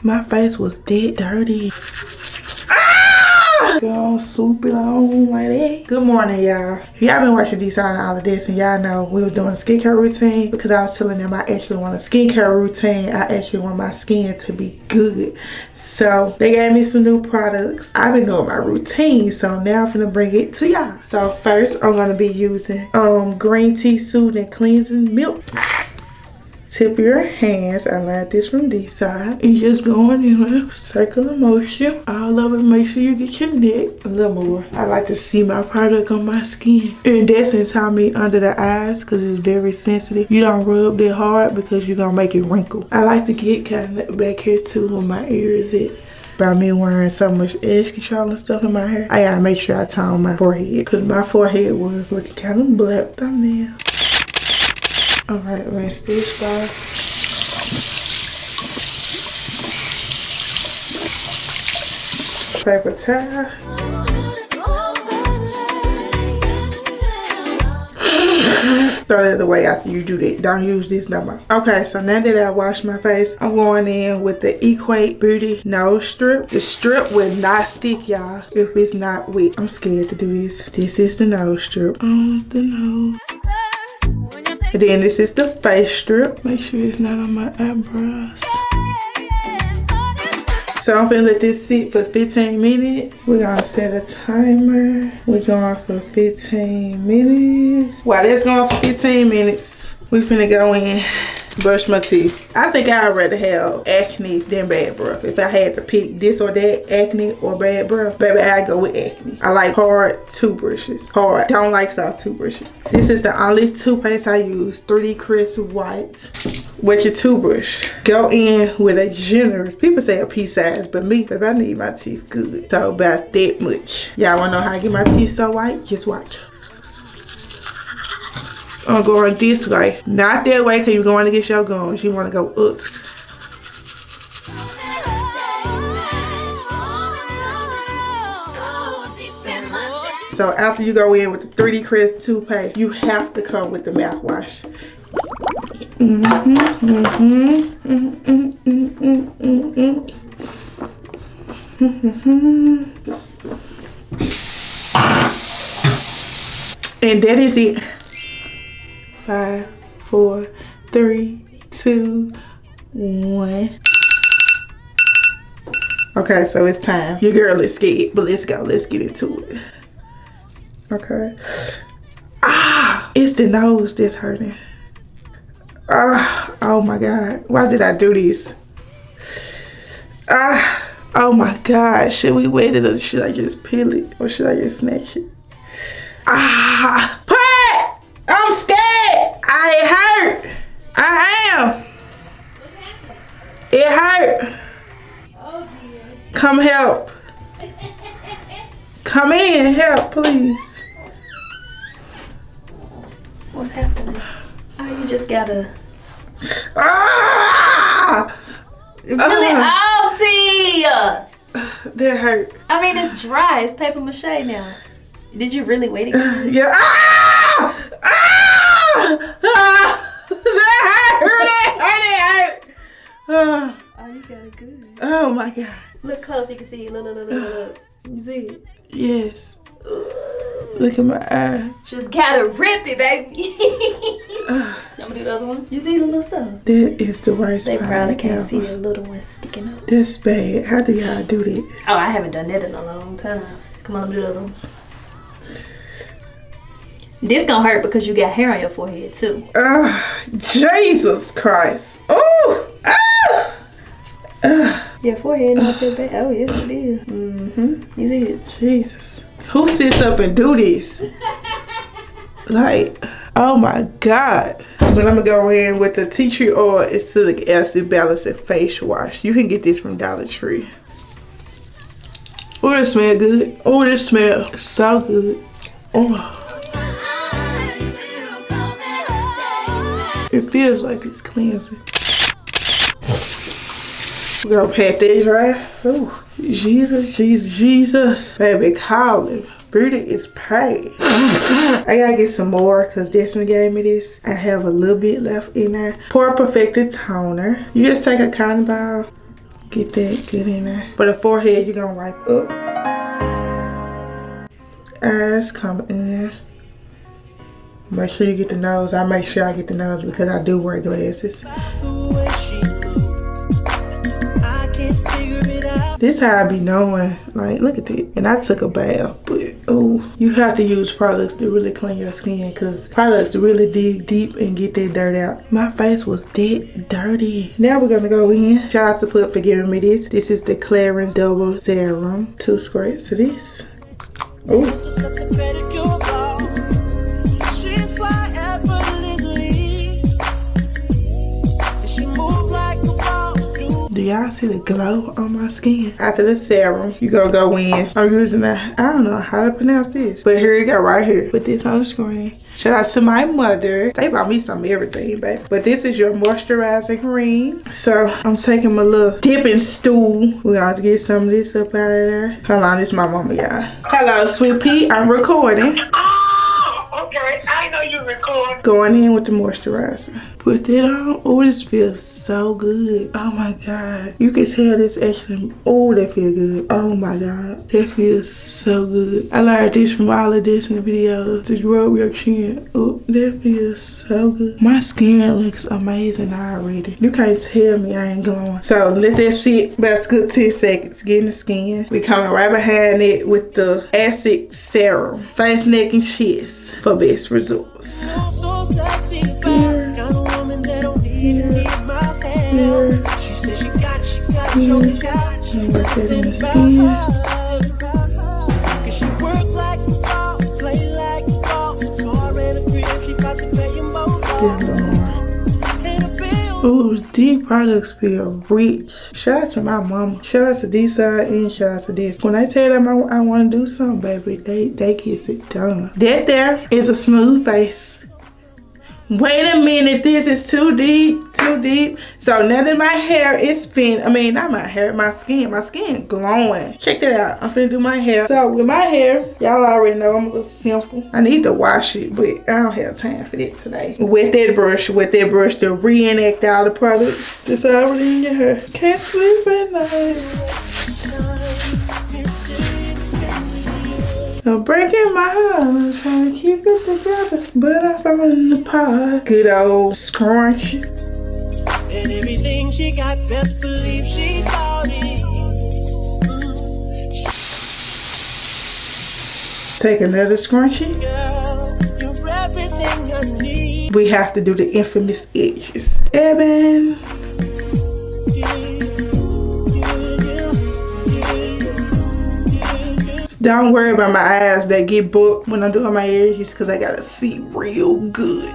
My face was dead dirty. Go swoop it on like that. Good morning, y'all. If y'all been watching Design all of this and y'all know we were doing a skincare routine because I was telling them I actually want a skincare routine. I actually want my skin to be good. So they gave me some new products. I've been doing my routine, so now I'm gonna bring it to y'all. So first I'm gonna be using green tea soothing cleansing milk. Tip your hands. I learned this from D-Side. You just going in a circular motion all over. Make sure you get your neck a little more. I like to see my product on my skin. Iridescent taught me under the eyes because it's very sensitive. You don't rub that hard because you're gonna make it wrinkle. I like to get kind of back here too where my ears is. By me wearing so much edge control and stuff in my hair, I gotta make sure I tone my forehead because my forehead was looking kind of black thumbnail. Alright, rinse this off. Paper towel. Throw that away after you do that. Don't use this no more. Okay, so now that I washed my face, I'm going in with the Equate Beauty nose strip. The strip will not stick, y'all, if it's not wet. I'm scared to do this. This is the nose strip on the nose. And then this is the face strip. Make sure it's not on my eyebrows. So I'm gonna let this sit for 15 minutes. We're gonna set a timer. We're going for 15 minutes. While that's going for 15 minutes, we finna go in, brush my teeth. I think I'd rather have acne than bad breath. If I had to pick this or that, acne or bad breath, baby, I'd go with acne. I like hard toothbrushes. Hard. Don't like soft toothbrushes. This is the only toothpaste I use, 3D Crisp White. With your toothbrush, go in with a generous, people say a pea size, but me, baby, I need my teeth good. So about that much. Y'all wanna know how I get my teeth so white? Just watch. I'm going this way. Not that way because you're going to get your gums. You want to go up. So after you go in with the 3D Crisp toothpaste, you have to come with the mouthwash. And that is it. 5, 4, 3, 2, 1. Okay, so it's time. Your girl is scared, but let's go. Let's get into it. Okay. It's the nose that's hurting. Oh my God. Why did I do this? Oh my God. Should we wait it or should I just peel it? Or should I just snatch it? Pat! I'm scared. It hurt. I am. It hurt. Oh dear. Come help. Come in, help, please. What's happening? Oh, you just gotta. Really outy. That hurt. I mean, it's dry. It's paper mache now. Did you really wait again? Yeah. That hurt. Oh, you got it good. Oh my God. Look close. You can see. Look. You see it? Yes. Look at my eye. Just gotta rip it, baby. I'm gonna do the other one. You see the little stuff? That is the worst. They probably can't see the little one sticking up. That's bad. How do y'all do that? Oh, I haven't done that in a long time. Come on, let me do the other one. This gonna hurt because you got hair on your forehead too. Jesus Christ. Oh. Your forehead not that bad. Oh, yes it is. You see it? Jesus. Who sits up and do this? Like, oh my God. But I'm gonna go in with the tea tree oil acidic acid balancing face wash. You can get this from Dollar Tree. Oh, that smell good. Oh, this smells so good. Oh. It feels like it's cleansing. We're gonna pat this right. Oh, Jesus. Baby, calling. Beauty is paid. I gotta get some more because Destiny gave me this. I have a little bit left in there. Pore Perfected Toner. You just take a cotton ball Get that good in there. For the forehead, you're gonna wipe up. Eyes come in. Make sure you get the nose. I make sure I get the nose because I do wear glasses. This how I be knowing. Like, look at it. And I took a bath, but oh, you have to use products to really clean your skin because products really dig deep and get that dirt out. My face was that dirty. Now we're gonna go in. Shout out to Put for giving me this. This is the Clarins Double Serum. 2 squirts of this. Oh. Do y'all see the glow on my skin? After the serum, you gonna go in. I'm using I don't know how to pronounce this, but here you go right here. Put this on the screen. Shout out to my mother. They bought me some everything, baby. But this is your moisturizing cream. So I'm taking my little dipping stool. We're gonna get some of this up out of there. Hold on, this is my mama, y'all. Hello, Sweet Pea. I'm recording. Okay, I know you record. Going in with the moisturizer. Put it on. Oh, this feels so good. Oh my God. You can tell this actually, oh, that feels good. Oh my God. That feels so good. I learned this from all of this in the videos. Just rub your chin. Oh, that feels so good. My skin looks amazing already. You can't tell me I ain't glowing. So let that sit about a good 10 seconds. Get in the skin. We coming right behind it with the Acid Serum. Face, neck, and chest for best results. Ooh, these products feel rich. Shout out to my mama. Shout out to this side and shout out to this. When I tell them I want to do something, baby, they get it done. That there is a smooth face. Wait a minute, this is too deep, too deep. So now that my hair is not my hair, my skin glowing. Check that out, I'm finna do my hair. So with my hair, y'all already know I'm a little simple. I need to wash it, but I don't have time for that today. With that brush to reenact all the products that's already in your hair. Can't sleep at night. I'm breaking my heart, I'm trying to keep it together, but I'm falling apart. Good old scrunch. And everything she got, best believe she bought it. Take another scrunchie. Girl, you're everything I need. We have to do the infamous edges. Eben. Don't worry about my eyes that get booked when I'm doing my edges because I gotta see real good.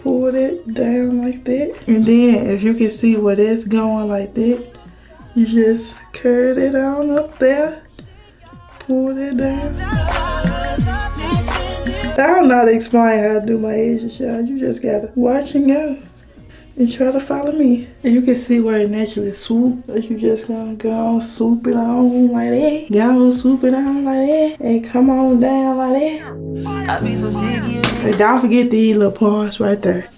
Pull it down like that. And then if you can see where that's going like that, you just curve it on up there. Pull it down. I don't know how to explain how to do my edges, y'all. You just gotta watch and go. And try to follow me. And you can see where it naturally swoop. You just gonna go on, swoop it on like that. Go on, swoop it on like that. And come on down like that. I be so sick of you. And don't forget these little parts right there.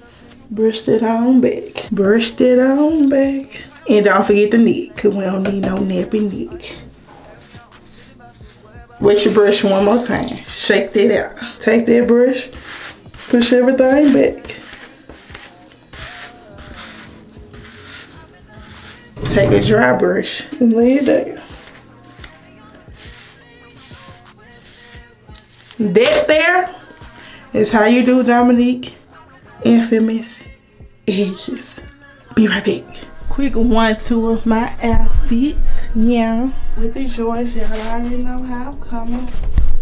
Brush it on back. Brush it on back. And don't forget the neck, cause we don't need no nappy neck. Wet your brush one more time. Shake that out. Take that brush. Push everything back. Take a dry brush and lay it down. That there is how you do Dominique infamous edges. Be right back. Quick 1-2 of my outfits. Yeah. With the George, y'all already know how I'm coming.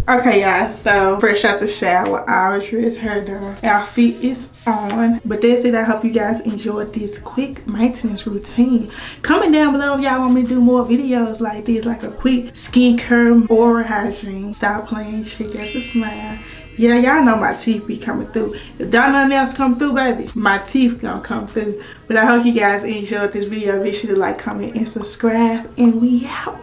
Okay, y'all, so fresh out the shower, our dress, hair done, outfit is on. But that's it. I hope you guys enjoyed this quick maintenance routine. Comment down below if y'all want me to do more videos like this, like a quick skincare, oral hygiene. Stop playing, check out the smile. Yeah, y'all know my teeth be coming through. If don't nothing else come through, baby, my teeth gonna come through. But I hope you guys enjoyed this video. Be sure to like, comment, and subscribe. And we out.